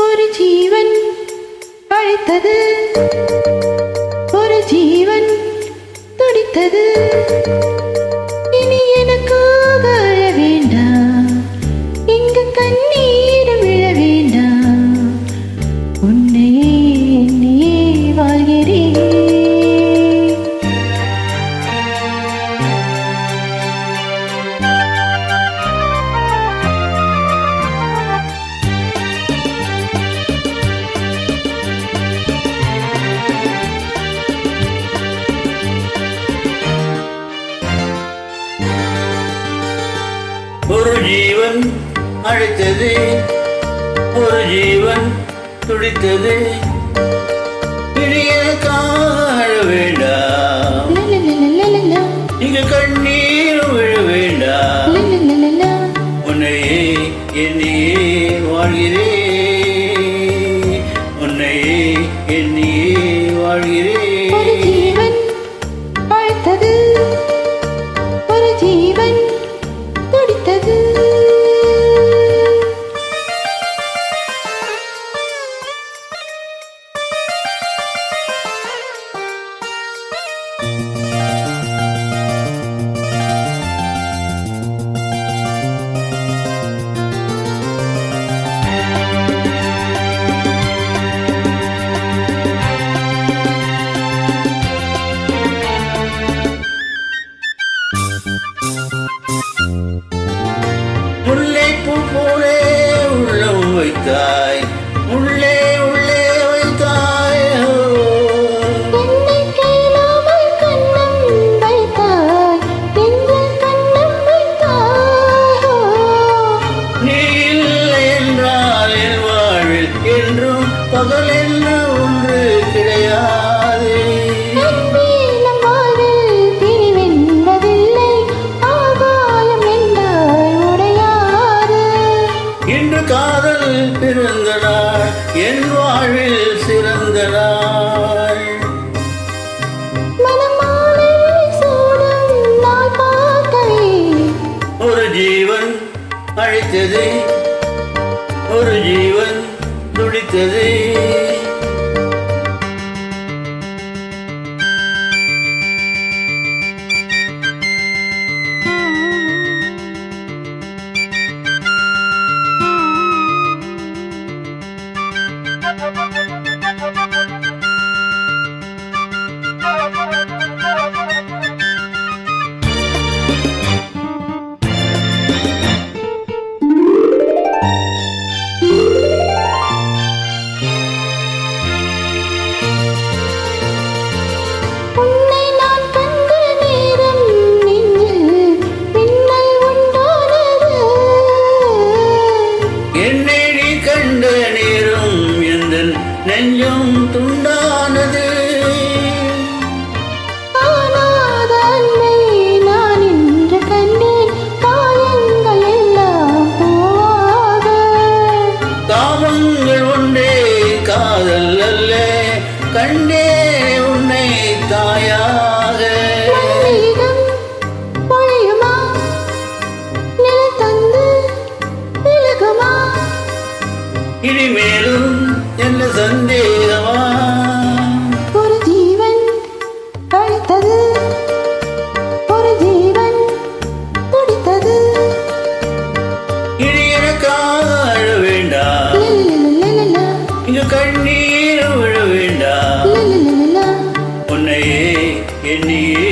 ஒரு ஜீவன் அழைத்தது, ஒரு ஜீவன் துடித்தது. இனி எனக்காக அழ வேண்டாம், இங்கு கண்ணீரும் விழ வேண்டாம். உன்னையே என்னையே வாழ்கிறேன். ஒரு ஜீவன் அழைத்தது, ஒரு ஜீவன் துடித்தது. இனி எனக்காக அழ வேண்டாம், இங்கு கண்ணீரும் விழ வேண்டாம். உன்னையே என்னையே வாழ்கிறேன், உன்னையே என்னையே வாழ்கிறேன். ஒரு ஜீவன் அழைத்தது, ஒரு ஜீவன் துடித்தது. முல்லைப்பூ போலே உள்ளம் வைத்தாய், உள்ளே உள்ளே வைத்தாய். என்னை கேளாமல் கண்ணம் வைத்தாய், நெஞ்சில் கண்ணம் வைத்தாய். நீ இல்லை என்றால் என் வாழ்வில் என்றும் பகல் என்ன ஒன்று கிடையாது. அன்பே நம் வாழ்வில் பிரிவென்பதில்லை, ஆகாயம் என்றால் உடையாது. இன்று காதல் பிறந்த நாள், என் வாழ்வில் சிறந்த நாள். மனமாலை சூடும் நாள் பார்க்கவே. ஒரு ஜீவன் அழைத்தது, ஒரு ஜீவன் துடித்தது. உன்னை நான் கண்ட நேரம் நெஞ்சில் மின்னல் உண்டானது. என்னை நீ கண்ட நேரம் எந்தன் நெஞ்சம் துண்டானது. காணாத அன்பை நான் இன்று கண்டேன், காயங்கள் எல்லாம் போவாக. தாபங்கள் ஒன்றே காதல் அல்ல, கண்டே உன்னை தாயாக. மல்லிகம் பொழியுமா, நிழல் தந்து விலகுமா? இனிமேலும் என்ன சந்தேகமா? ஒரு ஜீவன் அழைத்தது, ஒரு ஜீவன் துடித்தது. இனி எனக்காக அழ வேண்டாம், லலலலலலலா, இங்கு கண்ணீர் விழ வேண்டாம். லலலலலலா. உன்னையே என்னையே